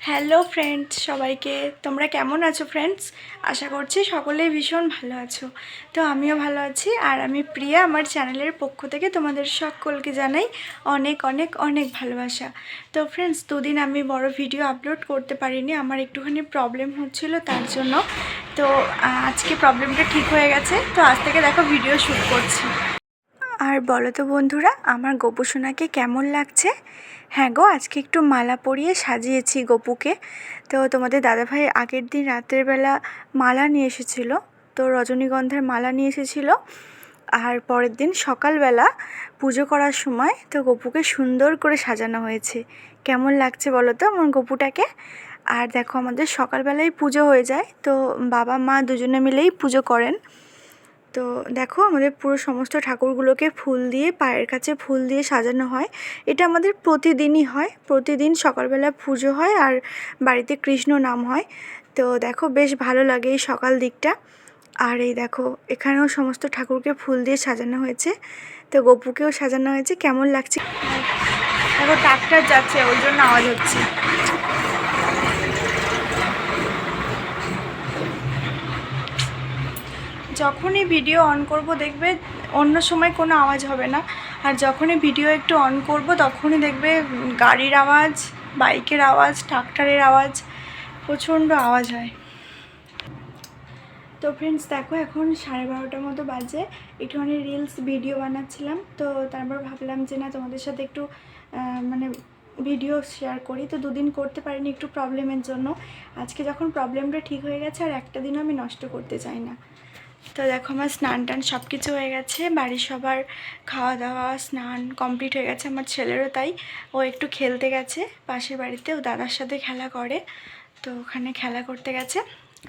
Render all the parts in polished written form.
Hello friends, সবাইকে তোমরা কেমন আছো ফ্রেন্ডস? আশা করছি সকলেই ভীষণ ভালো আছো। তো আমিও ভালো আছি। আর আমি প্রিয়া, আমার চ্যানেলের পক্ষ থেকে তোমাদের সকলকে জানাই অনেক অনেক অনেক ভালোবাসা। তো ফ্রেন্ডস, দুদিন আমি বড় ভিডিও আপলোড করতে পারিনি, আমার একটুখানি প্রবলেম হচ্ছিল তার জন্য। তো আজকে প্রবলেমটা ঠিক হয়ে গেছে, তো আজ থেকে দেখো ভিডিও শ্যুট করছি। আর বলো তো বন্ধুরা, আমার গোপু সোনাকে কেমন লাগছে? হ্যাঁ গো, আজকে একটু মালা পরিয়ে সাজিয়েছি গোপুকে। তো তোমাদের দাদাভাই আগের দিন রাতের বেলা মালা নিয়ে এসেছিলো, তো রজনীগন্ধার মালা নিয়ে এসেছিলো। আর পরের দিন সকালবেলা পুজো করার সময় তো গোপুকে সুন্দর করে সাজানো হয়েছে। কেমন লাগছে বলো তো আমার গোপুটাকে? আর দেখো, আমাদের সকালবেলায় পুজো হয়ে যায়, তো বাবা মা দুজনে মিলেই পুজো করেন। তো দেখো, আমাদের পুরো সমস্ত ঠাকুরগুলোকে ফুল দিয়ে, পায়ের কাছে ফুল দিয়ে সাজানো হয়। এটা আমাদের প্রতিদিনই হয়, প্রতিদিন সকালবেলা পুজো হয় আর বাড়িতে কৃষ্ণ নাম হয়। তো দেখো, বেশ ভালো লাগে এই সকাল দিকটা। আর এই দেখো, এখানেও সমস্ত ঠাকুরকে ফুল দিয়ে সাজানো হয়েছে, তো গপুকেও সাজানো হয়েছে। কেমন লাগছে দেখো, ট্রাক্টর যাচ্ছে ওই জন্য আওয়াজ হচ্ছে। যখনই ভিডিও অন করব দেখবে অন্য সময় কোনো আওয়াজ হবে না, আর যখনই ভিডিও একটু অন করব তখনই দেখবে গাড়ির আওয়াজ, বাইকের আওয়াজ, ট্রাক্টরের আওয়াজ, প্রচণ্ড আওয়াজ হয়। তো ফ্রেন্ডস দেখো, এখন 12:30 মতো বাজে। একটুখানি রিলস ভিডিও বানাচ্ছিলাম, তো তারপর ভাবলাম যে না, তোমাদের সাথে একটু মানে ভিডিও শেয়ার করি। তো দুদিন করতে পারিনি একটু প্রবলেমের জন্য। আজকে যখন প্রবলেমটা ঠিক হয়ে গেছে, আর একটা দিনও আমি নষ্ট করতে চাই না। তো দেখো, আমার স্নান টান সব কিছু হয়ে গেছে, বাড়ির সবার খাওয়া দাওয়া স্নান কমপ্লিট হয়ে গেছে। আমার ছেলেরও তাই, ও একটু খেলতে গেছে পাশের বাড়িতে, ও দাদার সাথে খেলা করে, তো ওখানে খেলা করতে গেছে।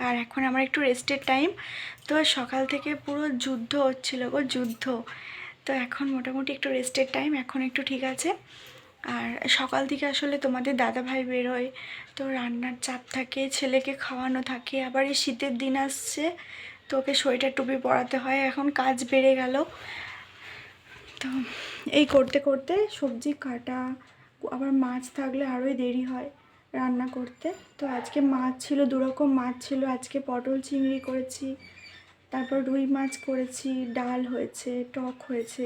আর এখন আমার একটু রেস্টের টাইম। তো সকাল থেকে পুরো যুদ্ধ হচ্ছিল গো, যুদ্ধ। তো এখন মোটামুটি একটু রেস্টের টাইম, এখন একটু ঠিক আছে। আর সকাল থেকে আসলে তোমাদের দাদাভাই বেরোয়, তো রান্নার চাপ থাকে, ছেলেকে খাওয়ানো থাকে, আবার এই শীতের দিন আসছে, তো ওকে সোয়েটার টুপি পরাতে হয়, এখন কাজ বেড়ে গেল। তো এই করতে করতে সবজি কাটা, আবার মাছ থাকলে আরোই দেরি হয় রান্না করতে। তো আজকে মাছ ছিল, দুরকম মাছ ছিল। আজকে পটল চিংড়ি করেছি, তারপর রুই মাছ করেছি, ডাল হয়েছে, টক হয়েছে।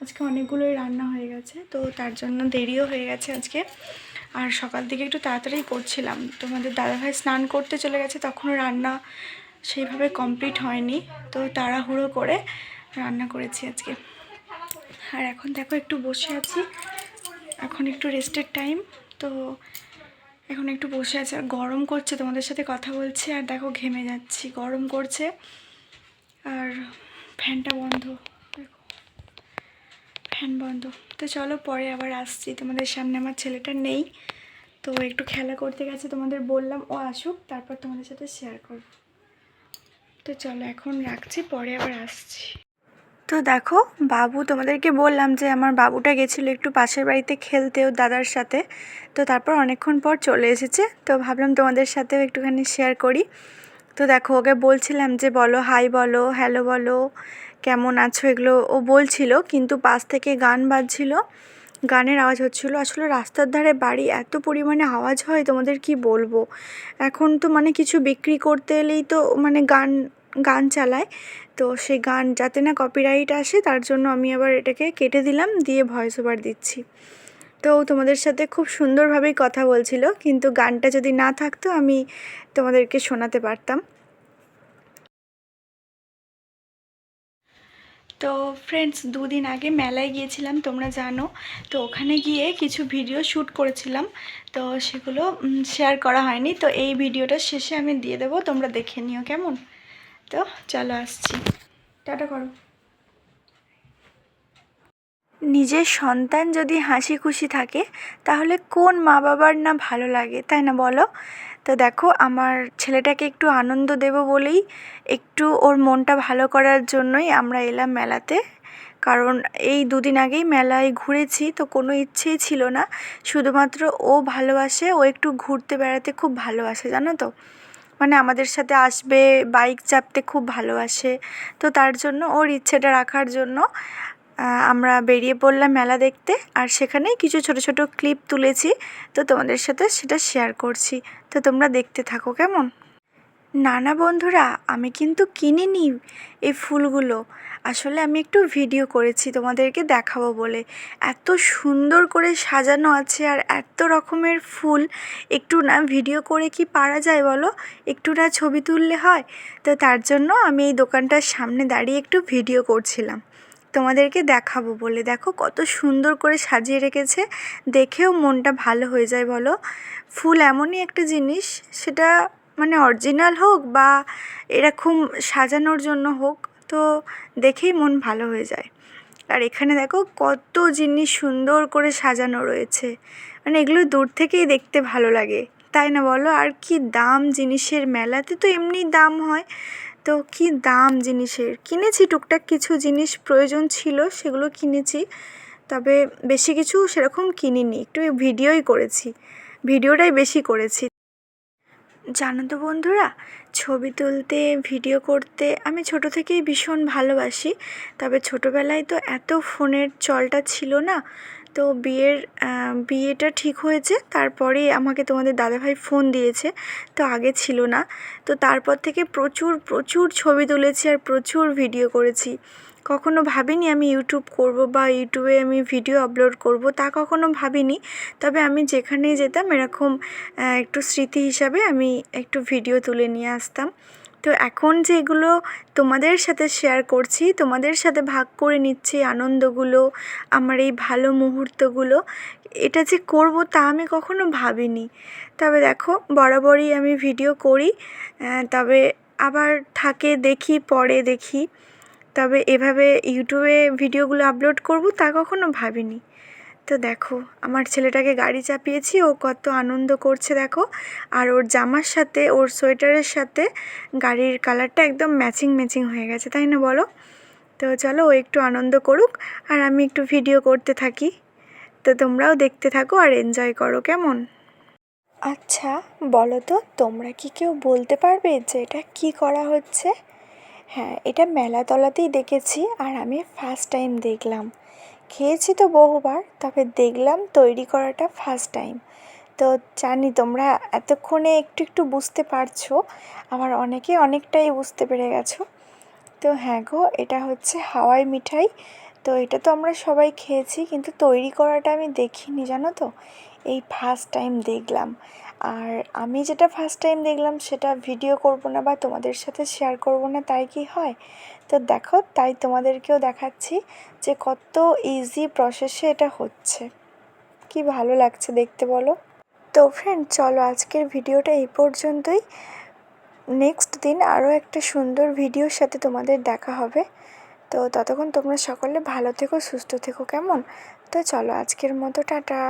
আজকে অনেকগুলোই রান্না হয়ে গেছে, তো তার জন্য দেরিও হয়ে গেছে আজকে। আর সকাল থেকে একটু তাড়াতাড়ি করছিলাম, তোমাদের দাদাভাই স্নান করতে চলে গেছে, তখনও রান্না সেইভাবে কমপ্লিট হয়নি, তো তাড়াহুড়ো করে রান্না করেছি আজকে। আর এখন দেখো, একটু বসে আছি, এখন একটু রেস্টের টাইম। তো এখন একটু বসে আছে, আর গরম করছে, তোমাদের সাথে কথা বলছি আর দেখো ঘেমে যাচ্ছি, গরম করছে। আর ফ্যানটা বন্ধ, দেখো ফ্যান বন্ধ। তো চলো, পরে আবার আসছি তোমাদের সামনে। আমার ছেলেটা নেই, তো একটু খেলা করতে গেছে, তোমাদের বললাম ও আসুক, তারপর তোমাদের সাথে শেয়ার করব। তো চলো, এখন রাখছি, পরে আবার আসছি। তো দেখো, বাবু, তোমাদেরকে বললাম যে আমার বাবুটা গেছিলো একটু পাশের বাড়িতে খেলতে ওর দাদার সাথে, তো তারপর অনেকক্ষণ পর চলে এসেছে, তো ভাবলাম তোমাদের সাথেও একটুখানি শেয়ার করি। তো দেখো, ওকে বলছিলাম যে বলো, হাই বলো, হ্যালো বলো, কেমন আছো, এগুলো ও বলছিল, কিন্তু পাশ থেকে গান বাজছিল, গানের আওয়াজ হচ্ছিলো। আসলে রাস্তার ধারে বাড়ি, এত পরিমাণে আওয়াজ হয় তোমাদের কি বলবো। এখন তো মানে কিছু বিক্রি করতে এলেই তো মানে গান গান চালায়, তো সেই গান যাতে না কপিরাইট আসে তার জন্য আমি আবার এটাকে কেটে দিলাম, দিয়ে ভয়েস ওভার দিচ্ছি। তো তোমাদের সাথে খুব সুন্দরভাবেই কথা বলছিল, কিন্তু গানটা যদি না থাকতো আমি তোমাদেরকে শোনাতে পারতাম। তো ফ্রেন্ডস, দুদিন আগে মেলায় গিয়েছিলাম, তোমরা জানো। তো ওখানে গিয়ে কিছু ভিডিও শ্যুট করেছিলাম, তো সেগুলো শেয়ার করা হয়নি। তো এই ভিডিওটা শেষে আমি দিয়ে দেবো, তোমরা দেখে নিও কেমন। তো চলো, আসছি, টাটা করো। নিজের সন্তান যদি হাসি খুশি থাকে, তাহলে কোন মা বাবার না ভালো লাগে, তাই না বলো? তো দেখো, আমার ছেলেটাকে একটু আনন্দ দেব বলেই, একটু ওর মনটা ভালো করার জন্যই আমরা এলাম মেলাতে। কারণ এই দুদিন আগেই মেলায় ঘুরেছি, তো কোনো ইচ্ছেই ছিল না, শুধুমাত্র ও ভালোবাসে, ও একটু ঘুরতে বেড়াতে খুব ভালোবাসে, জানো তো। মানে আমাদের সাথে আসবে, বাইক চাপতে খুব ভালোবাসে, তো তার জন্য ওর ইচ্ছেটা রাখার জন্য আমরা বেরিয়ে পড়লাম মেলা দেখতে, আর সেখানেই কিছু ছোট ছোট ক্লিপ তুলেছি, তো তোমাদের সাথে সেটা শেয়ার করছি। তো তোমরা দেখতে থাকো কেমন। না না বন্ধুরা, আমি কিন্তু কিনিনি এই ফুলগুলো, আসলে আমি একটু ভিডিও করেছি তোমাদেরকে দেখাবো বলে। এত সুন্দর করে সাজানো আছে আর এত রকমের ফুল, একটু না ভিডিও করে কি পারা যায় বলো, একটু না ছবি তুললে হয়? তো তার জন্য আমি এই দোকানটার সামনে দাঁড়িয়ে একটু ভিডিও করছিলাম তোমাদেরকে দেখাবো বলে। দেখো কত সুন্দর করে সাজিয়ে রেখেছে, দেখেও মনটা ভালো হয়ে যায় বলো। ফুল এমনই একটা জিনিস, সেটা মানে অরিজিনাল হোক বা এরকম সাজানোর জন্য হোক, তো দেখেই মন ভালো হয়ে যায়। আর এখানে দেখো কত জিনিস সুন্দর করে সাজানো রয়েছে, মানে এগুলো দূর থেকেই দেখতে ভালো লাগে, তাই না বলো? আর কি দাম জিনিসের, মেলাতে তো এমনি দাম হয়, তো কি দাম জিনিসের। কিনেছি টুকটাক কিছু জিনিস প্রয়োজন ছিল, সেগুলো কিনেছি, তবে বেশি কিছু সেরকম কিনিনি, একটু ভিডিওই করেছি, ভিডিওটাই বেশি করেছি। জানো তো বন্ধুরা, ছবি তুলতে ভিডিও করতে আমি ছোট থেকেই ভীষণ ভালোবাসি, তবে ছোটোবেলায় তো এত ফোনের চলটা ছিল না। তো বিয়েটা ঠিক হয়েছে তারপরেই আমাকে তোমাদের দাদাভাই ফোন দিয়েছে, তো আগে ছিল না। তো তারপর থেকে প্রচুর প্রচুর ছবি তুলেছি আর প্রচুর ভিডিও করেছি। কখনো ভাবিনি আমি ইউটিউব করব বা ইউটিউবে আমি ভিডিও আপলোড করব, তা কখনো ভাবিনি। তবে আমি যেখানেই যেতাম এরকম একটু স্মৃতি হিসাবে আমি একটু ভিডিও তুলে নিয়ে আসতাম। তো এখন যে এগুলো তোমাদের সাথে শেয়ার করছি, তোমাদের সাথে ভাগ করে নিচ্ছি আনন্দগুলো, আমার এই ভালো মুহূর্তগুলো, এটা যে করব তা আমি কখনো ভাবিনি। তবে দেখো বরাবরই আমি ভিডিও করি, তবে আবার থাকে দেখি, পরে দেখি, তবে এভাবে ইউটিউবে ভিডিওগুলো আপলোড করব তা কখনো ভাবিনি। তো দেখো আমার ছেলেটাকে গাড়ি চাপিয়েছি, ও কত আনন্দ করছে দেখো, আর ওর জামার সাথে ওর সোয়েটারের সাথে গাড়ির কালারটা একদম ম্যাচিং ম্যাচিং হয়ে গেছে, তাই না বলো? তো চলো ও একটু আনন্দ করুক আর আমি একটু ভিডিও করতে থাকি। তো তোমরাও দেখতে থাকো আর এনজয় করো কেমন। আচ্ছা বলো তো, তোমরা কি কেউ বলতে পারবে যে এটা কি করা হচ্ছে? হ্যাঁ, এটা মেলাতলাতেই দেখেছি আর আমি ফার্স্ট টাইম দেখলাম। খেয়েছি তো বহুবার, তবে দেখলাম তৈরি করাটা ফার্স্ট টাইম। তো জানি তোমরা এতক্ষণে একটু একটু বুঝতে পারছো, আমার অনেকে অনেকটাই বুঝতে পেরে গেছো। তো হ্যাঁ গো, এটা হচ্ছে হাওয়াই মিঠাই। তো এটা তো আমরা সবাই খেয়েছি, কিন্তু তৈরি করাটা আমি দেখিনি জানো তো, এই ফার্স্ট টাইম দেখলাম। আর আমি যেটা ফার্স্ট টাইম দেখলাম সেটা ভিডিও করব না বা তোমাদের সাথে শেয়ার করব না, তাই কি হয়? তো দেখো, তাই তোমাদেরকেও দেখাচ্ছি যে কত ইজি প্রসেসে এটা হচ্ছে, কি ভালো লাগছে দেখতে বলো। তো ফ্রেন্ড চলো আজকের ভিডিওটা এই পর্যন্তই। নেক্সট দিন আরও একটা সুন্দর ভিডিওর সাথে তোমাদের দেখা হবে। তো ততক্ষণ তোমরা সকলে ভালো থেকো, সুস্থ থেকো কেমন। তো চলো আজকের মতো টাটা।